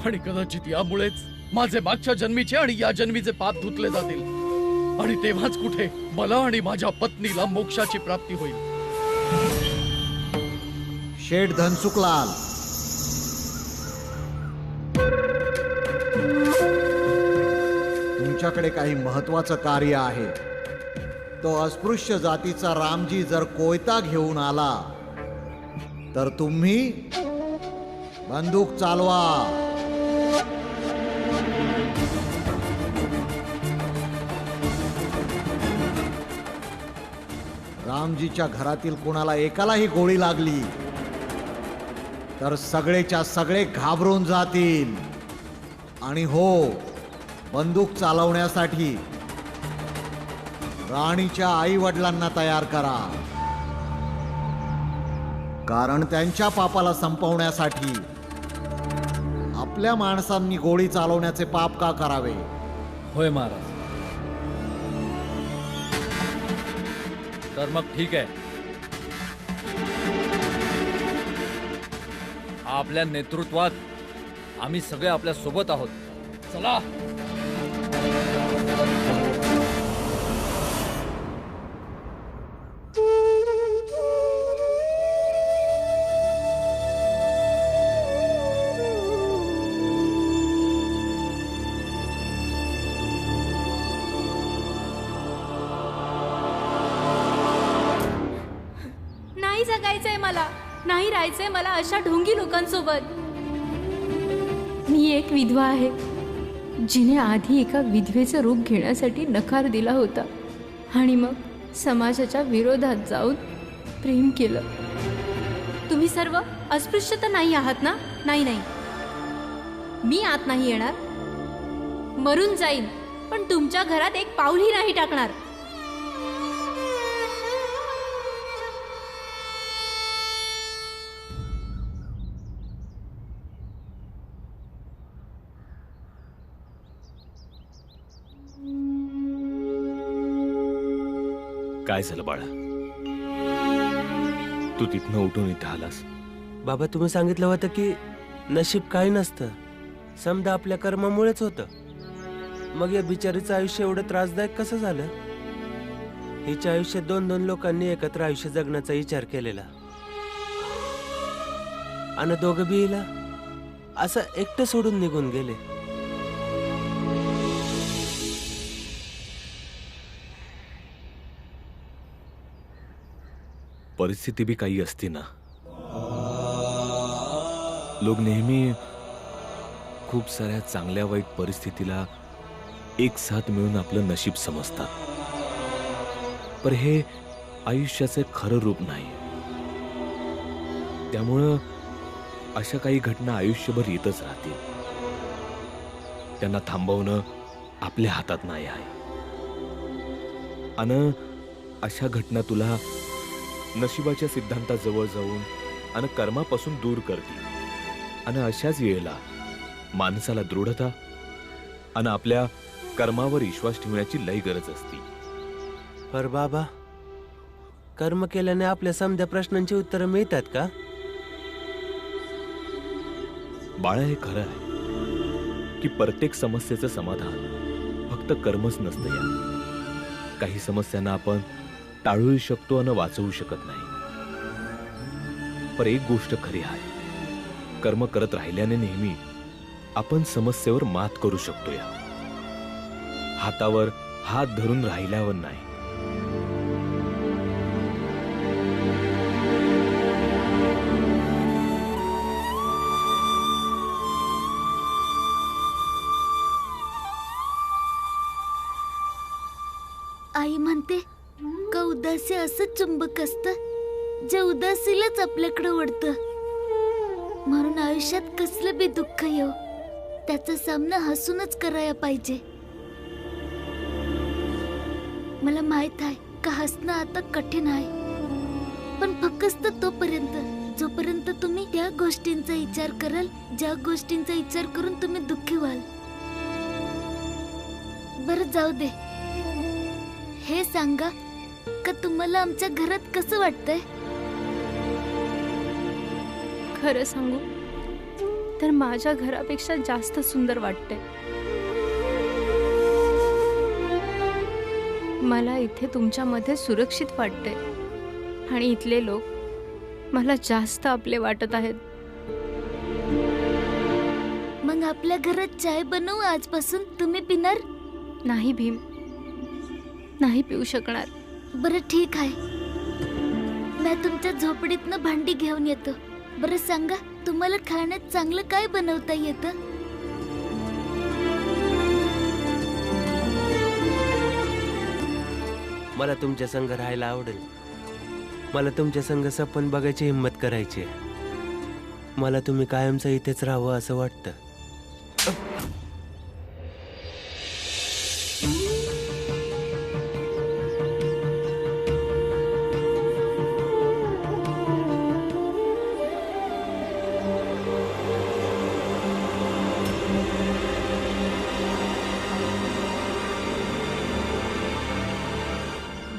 आणि कदाचित यामुळेच माझे मागच्या जन्मीचे आणि या जन्मीचे पाप धुतले जातील, आणि तेव्हाच कुठे मला आणि माझ्या पत्नीला मोक्षाची प्राप्ती होईल. शेठ धनसुखलाल, तुमच्याकडे काही महत्वाचं कार्य आहे. तो अस्पृश्य जातीचा रामजी जर कोयता घेऊन आला तर तुम्ही बंदूक चालवा. रामजीच्या घरातील कोणाला एकालाही गोळी लागली तर सगळेच्या सगळे घाबरून जातील. आणि हो, बंदूक चालवण्यासाठी राणीच्या आई वडिलांना तयार करा, कारण त्यांच्या पापाला संपवण्यासाठी आपल्या माणसांनी गोळी चालवण्याचे पाप का करावे. होय महाराज. तर मग ठीक आहे, आपल्या नेतृत्वात आम्ही सगळे आपल्या सोबत आहोत. चला. नाही जगायचंय मला, नाही राहायचंय मला अशा ढोंगी लोकांसोबत. मी एक विधवा आहे, जिने आधी एका विधवेचं रूप घेण्यासाठी नकार दिला होता आणि मग समाजाच्या विरोधात जाऊन प्रेम केलं. तुम्ही सर्व अस्पृश्य तर नाही आहात ना? नाही नाही, मी आत नाही येणार. मरून जाईन, पण तुमच्या घरात एक पाऊलही नाही टाकणार. काय झालं बाळा? तू तिथनं उठून इथं आलास? बाबा, तुम्ही सांगितलं होतं की नशीब काही नसतं, समजा आपल्या कर्मामुळेच होतं. मग या बिचारीचं आयुष्य एवढं त्रासदायक कसं झालं? हिच्या आयुष्यात 2-2 लोकांनी एकत्र आयुष्य जगण्याचा विचार केलेला, आणि दोघं बी हिला असं एकटं सोडून निघून गेले. परिस्थिती बी काही असते ना. लोक नेहमी खूप साऱ्या चांगल्या वाईट परिस्थितीला एक साथ मिळून आपलं नशीब समजतात, पर हे आयुष्याचे खरं रूप नाही. त्यामुळं अशा काही घटना आयुष्यभर येतच राहतील. त्यांना थांबवणं आपल्या हातात नाही आहे. आणि अशा घटना तुला नशिबाच्या सिद्धांताजवळ जाऊन आणि कर्मापासून दूर करतील. आणि अशाच वेळेला माणसाला दृढता आणि आपल्या कर्मावर विश्वास ठेवण्याची लय गरज असते. पर बाबा, कर्म केल्याने आपल्या समध्या प्रश्नांची उत्तरं मिळतात का? बाळा, हे खरं आहे की प्रत्येक समस्येचं समाधान फक्त कर्मच नसतं. या काही समस्यांना आपण टाळू शकतो आणि वाचवू शकत नाही. पर एक गोष्ट खरी आहे, कर्म करत राहिल्याने नेहमी आपण समस्येवर मात करू शकतो. या हातावर हात धरून राहिल्यावर नाही. आई म्हणते का उदासी असं चुंबक असतं जे उदासीलाच आपल्याकडे ओढतं. म्हणून आयुष्यात कसलं बी दुःख येऊ, त्याचा सामना हसूनच करायला पाहिजे. मला माहित आहे का हसणं आता कठीण आहे, पण फक्त तोपर्यंत जोपर्यंत तुम्ही त्या गोष्टींचा विचार कराल ज्या गोष्टींचा विचार करून तुम्ही दुःखी व्हाल. बरं जाऊ दे, हे सांगा का तुम्हाला आमच्या घरात कसं वाटतंय? खरं सांगू, तर माझ्या घरापेक्षा जास्त सुंदर वाटते. मला इथे तुमच्यामध्ये सुरक्षित वाटते आणि इथले लोक मला जास्त आपले वाटत आहेत. मग आपल्या घरात चाय बनवू आजपासून, तुम्ही पिणार? नाही भीम, नाही पिऊ शकणार. बरं ठीक आहे, मी तुमच्या झोपडीतनं भांडी घेऊन येतो. बरं सांगा, तुम्हाला खाण्यात चांगलं काय बनवता येतं? मला तुमच्या संग राहायला आवडेल. मला तुमच्या संग सपन बघायची हिंमत करायची आहे. मला तुम्ही कायमचं इथेच राहावं असं वाटतं.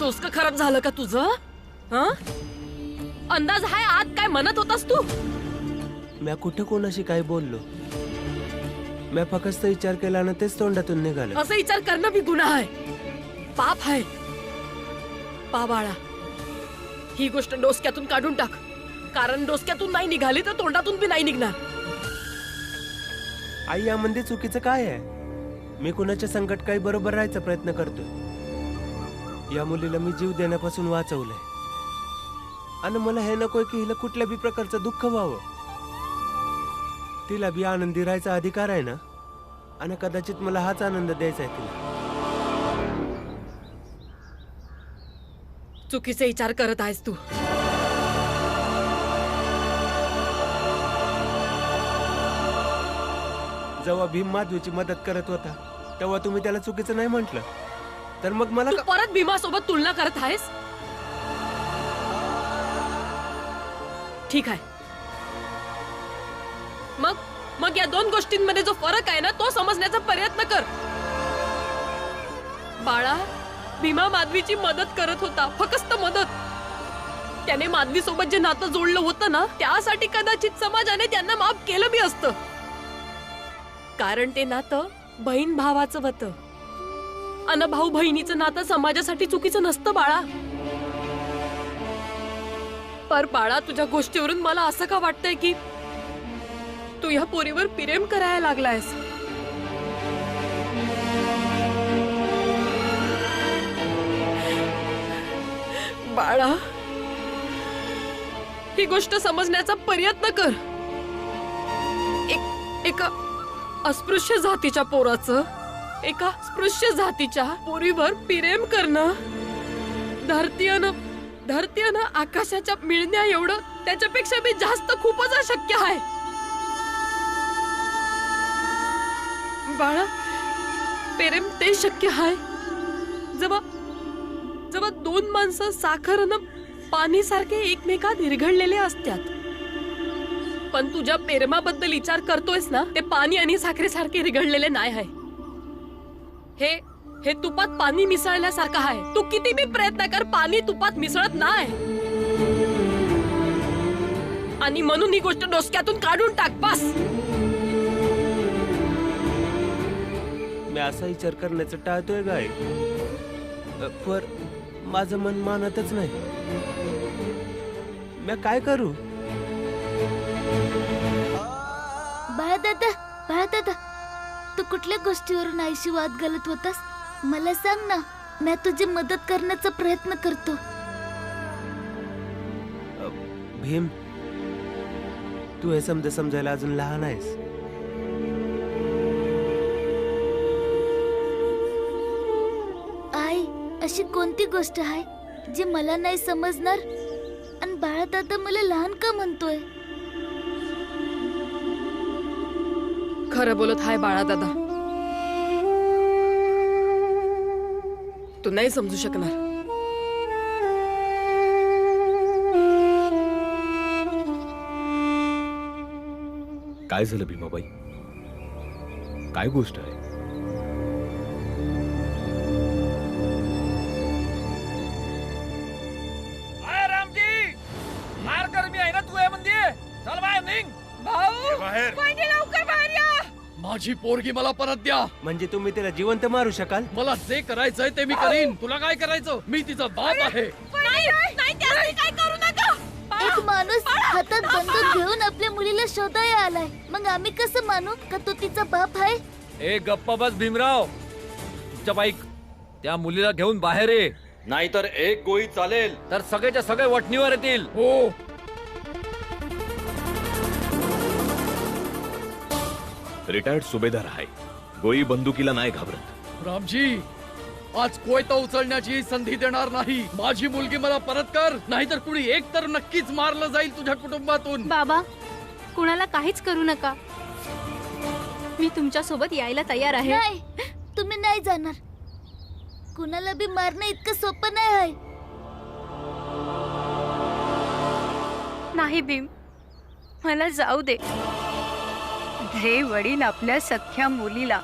डोसकं खराब झालं का तुझं? हं? अंदाज हाय आत काय म्हणत होतास तू? म्या कुठं कोणाशी काय बोललो? म्या फक्त विचार केला ना, तेच तोंडातून निघालं. असं विचार करणं बी गुन्हा आहे, पाप आहे. बाळा, ही गोष्ट डोसक्यातून काढून टाक, कारण डोसक्यातून नाही निघाली तर तोंडातून बी नाही निघणार. आई, यामध्ये चुकीचं काय आहे? मी कुणाच्या संकट काही बरोबर राहायचा प्रयत्न करतोय. या मुलीला मी जीव देण्यापासून वाचवलंय आणि मला हे नकोय की हिला कुठल्या बी प्रकारचं दुःख व्हावं. तिला बी आनंदी राहायचा अधिकार आहे ना, आणि कदाचित मला हाच आनंद द्यायचा आहे तिला. चुकीचे विचार करत आहेस तू. जेव्हा भीम माधवीची मदत करत होता तेव्हा तुम्ही त्याला चुकीचं नाही म्हटलं, तर मग मला तू परत भीमासोबत तुलना करत आहेस? ठीक आहे, मग या दोन गोष्टींमध्ये जो फरक आहे ना, तो समजण्याचा प्रयत्न कर. बाळा, भीमा माधवीची मदत करत होता, फक्त मदत. त्याने माधवी सोबत जे नातं जोडलं होतं ना, त्यासाठी कदाचित समाजाने त्यांना माफ केलं बी असतं, कारण ते नातं बहीण भावाचं होतं. अन भाऊ बहिणीचं नातं समाजासाठी चुकीचं नसतं बाळा. पर बाळा, तुझ्या गोष्टीवरून मला असं का वाटतंय की तू या पोरीवर प्रेम करायला लागलायस. बाळा, ही गोष्ट समजण्याचा प्रयत्न कर. एका अस्पृश्य जातीच्या पोराचं एका स्पृश्य जातीच्या पोरीवर प्रेम करणं, धरतीनं आकाशाच्या मिळण्या एवढं, त्याच्यापेक्षा बी जास्त खूपच अशक्य आहे. बाळा, प्रेम ते शक्य आहे जेव्हा दोन माणसं साखरनं पाणी सारखे एकमेकात विरघळलेले असतात. पण तुझ्या प्रेमाबद्दल विचार करतोयस ना, ते पाणी आणि साखरेसारखे विरघळलेले नाही आहे. हे तुपात पाणी मिसळल्यासारखं आहे. तू किती बी प्रयत्न कर, पाणी तुपात मिसळत नाही. आणि म्हणून ही गोष्ट डोसक्यातून काढून टाक बस. मी असा विचार करण्याचं टाळतोय काय, पर माझं मन मानतच नाही. मी काय करू? बाळदादा, तू कुठल्या गोष्टीवरून आईशी वाद घालत होतास? मला सांग ना, मी तुझी मदत करण्याचा प्रयत्न करतो. भीम, तू हे समजायला अजून लहान आहेस. आई, अशी कोणती गोष्ट आहे जी मला नाही समजणार? आणि बाळदादा मला लहान का म्हणतोय? खरं बोलत हाय बाळा दादा, तू नाही समजू शकणार. काय झालं भीमाबाई? काय गोष्ट आहे? रामजी, मार कर, मी आहे ना, तू आहे म्हणजे चल बाहेर निघ. माझी पोरगी मला परत द्या. म्हणजे तुम्ही तिला जिवंत मारू शकाल? मला जे करायचंय ते मी करीन. तुला काय करायचं? मी तिचा बाप आहे. एक माणूस हातात बंदूक घेऊन आपल्या मुलीला शोधायला आलाय, मग आम्ही कसं मानू का तो तिचा बाप आहे? ए गप्पा बस भीमराव. तुमच्या बाईक त्या मुलीला घेऊन बाहेर ये, नाहीतर एक गोळी चालेल तर सगळेच्या सगळे वटणीवर येतील. हो. रिटायर्ड सुभेदार आहे, गोळी बंदुकीला नाही घाबरत. रामजी, आज कोयता उचलण्याची संधी देणार नाही. माझी मुलगी मला परत कर, नाहीतर कुणी एक तर नक्कीच मारलं जाईल तुझ्या कुटुंबातून. बाबा, कुणाला काहीच करू नका. मी तुमच्या सोबत यायला तयार आहे. नाही, तुम्ही नाही जाणार. कुणाला बी मारणं इतकं सोपं नाही आहे. नाही भीम, मला जाऊ दे. जे वडील आपल्या सख्या मुलीला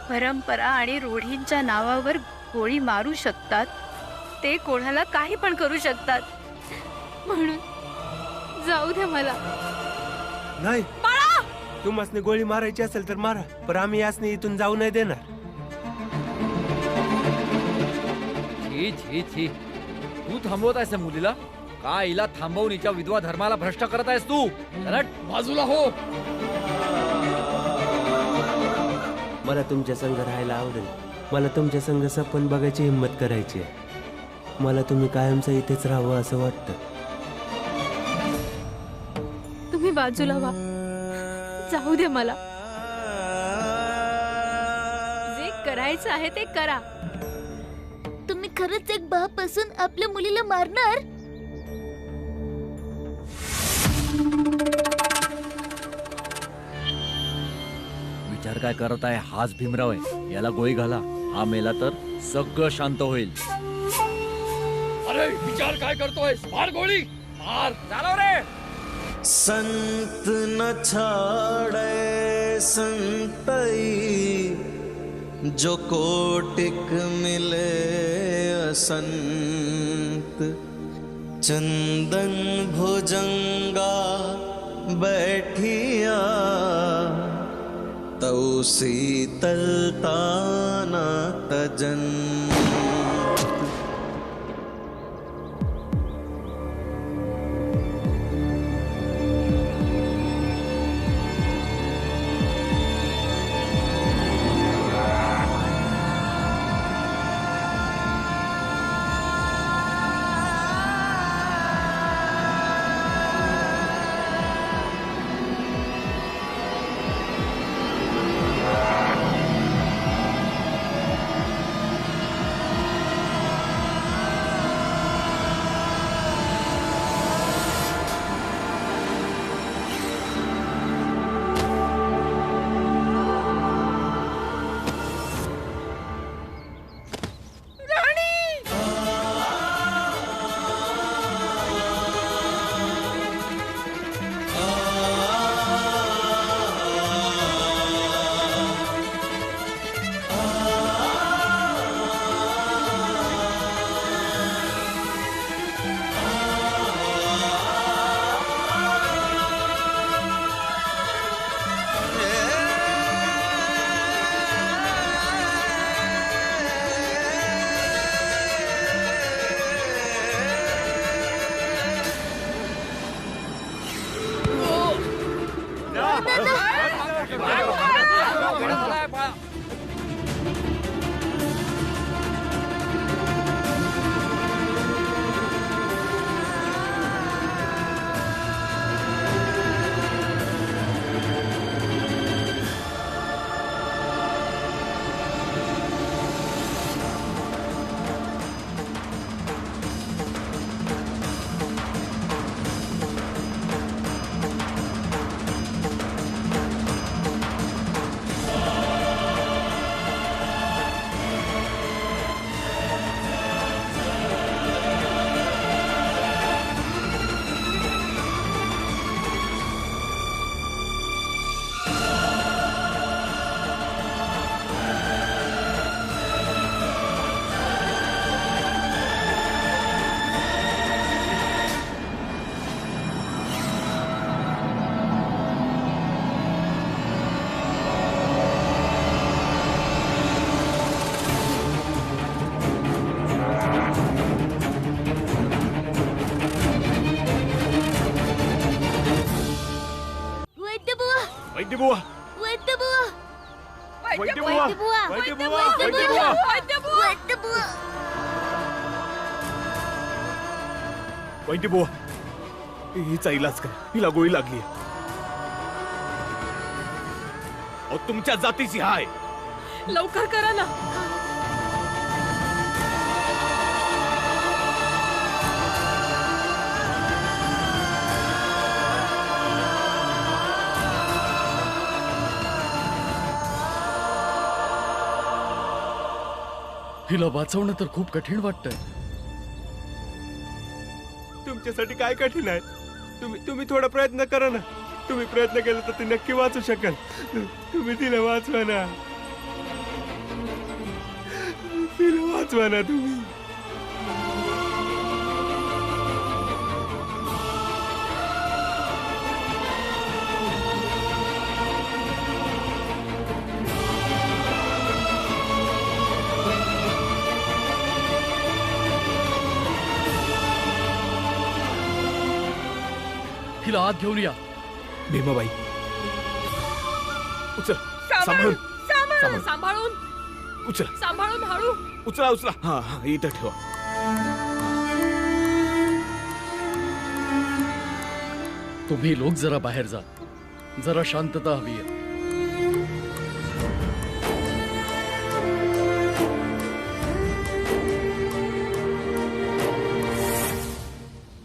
परंपरा आणि रूढींच्या नावावर गोळी मारू शकतात, ते कोणाला काही पण करू शकतात. म्हणून जाऊ दे मला. नाही, तुम्हाला गोळी मारायची असेल तर मारा, पण आम्ही यासनी इथून जाऊ नाही देणार. छी छी छी, तू थांबवत आहेस त्या मुलीला? का हिला थांबवून हिच्या विधवा धर्माला भ्रष्ट करत आहेस तू? चलट. बाजूला हो. मला तुमच्या संग राहायला आवडेल. मला तुमच्या संग सपन बघायची हिंमत करायची आहे. मला तुम्ही कायमचं इथेच राहावं असं वाटतं. तुम्ही बाजूला व्हा. जाऊ दे मला. जे करायचं आहे ते करा. तुम्ही खरंच एक बाप असून आपल्या मुलीला मारणार? विचार काय करत आहे? हाच भीमराव आहे, याला गोळी घाला. हा मेला तर सगळं शांत होईल. अरे विचार काय करतोय? मार गोळी, मार. चालव रे. संत न छाड़े संतई, जो कोटिक मिले असंत. चंदन भुजंगा बैठिया, तौ शीतलता न तजन. वैद्यबुवा वैद्यबुवा वैद्यबुवा हिचा इलाज करा, हिला गोळी लागली. तुमच्या जातीची हाय. लवकर करा ना. हिला वाचवणं तर खूप कठीण वाटतंय. तुमच्यासाठी काय कठीण आहे? तुम्ही थोडा प्रयत्न करा ना. तुम्ही प्रयत्न केला तर ती नक्की वाचू शकेल. तुम्ही तिला वाचवा ना. तिला वाचवा ना तुम्ही. हिला आत घेऊन या. भीमाबाई उचल, सांभाळून सांभाळून उचल, सांभाळून हळू. उचला उचला. हा हा इथं ठेवा. तुम्ही लोक जरा बाहेर जा, जरा शांतता हवी आहे.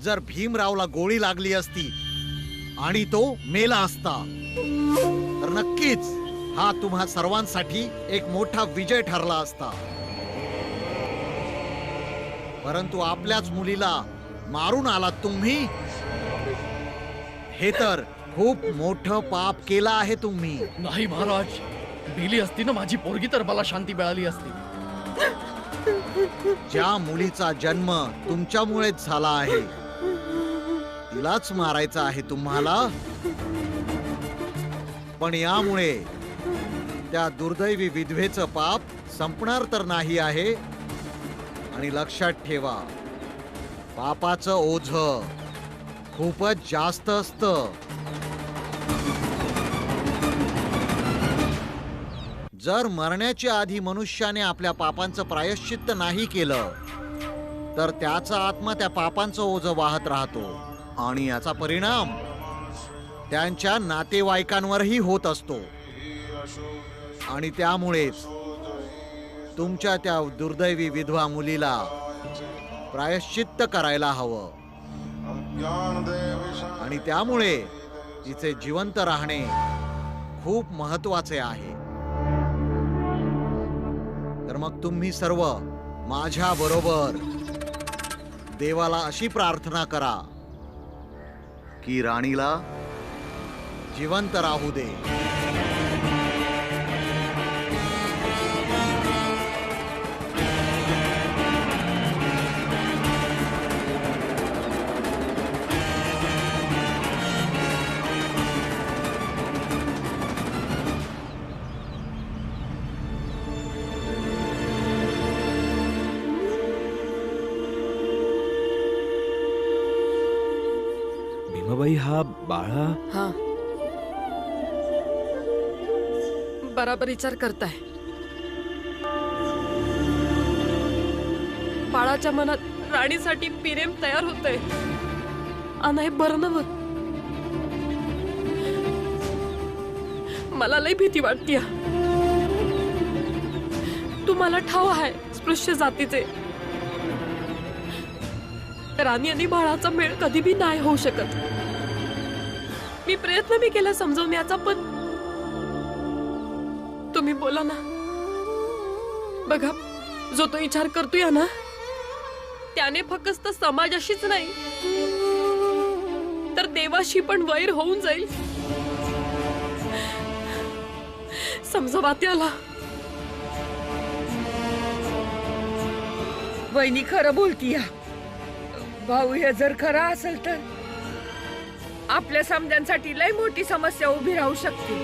जर भीमरावला गोळी लागली असती आणि तो मेला असता तर नक्कीच हा तुम्हा सर्वांसाठी एक मोठा विजय ठरला असता. परंतु आपल्याच मुलीला मारून आलात तुम्ही. हे तर खूप मोठं पाप केलं आहे तुम्ही. नाही महाराज, मेली असती ना माझी पोरगी तर मला शांती मिळाली असती. ज्या मुलीचा जन्म तुमच्यामुळेच झाला आहे तिलाच मारायचं आहे तुम्हाला. पण यामुळे त्या दुर्दैवी विधवेचं पाप संपणार तर नाही आहे. आणि लक्षात ठेवा, पापाचं ओझं खूपच जास्त असतं. जर मरण्याच्या आधी मनुष्याने आपल्या पापांचं प्रायश्चित्त नाही केलं तर त्याचा आत्मा त्या पापांचं ओझं वाहत राहतो आणि याचा परिणाम त्यांच्या नातेवाईकांवरही होत असतो. आणि त्यामुळेच तुमच्या त्या दुर्दैवी विधवा मुलीला प्रायश्चित्त करायला हवं. आणि त्यामुळे तिचे जिवंत राहणे खूप महत्वाचे आहे. तर मग तुम्ही सर्व माझ्या बरोबर देवाला अशी प्रार्थना करा की राणीला जिवंत राहू दे. भीमाबाई हा बाळा हा, बराबर विचार करताय. बाळाच्या मनात राणीसाठी प्रेम तयार होतंय. आणि हे बरं नव्हत. मला लई भीती वाटतीय. तुम्हाला ठाव आहे स्पृश्य जातीचे राणी आणि बाळाचा मेळ कधी बी नाही होऊ शकत. मी प्रयत्न बी केला समजवण्याचा, पण तुम्ही बोला ना. बघा, जो तो विचार करतोय ना त्याने फक्त समाजाशीच नाही तर देवाशी पण वैर होऊन जाईल. समजवा त्याला. वहिनी खरं बोलतीया. भाऊ हे जर खरं असेल तर आपल्या समजांसाठी लय मोठी समस्या उभी राहू शकते.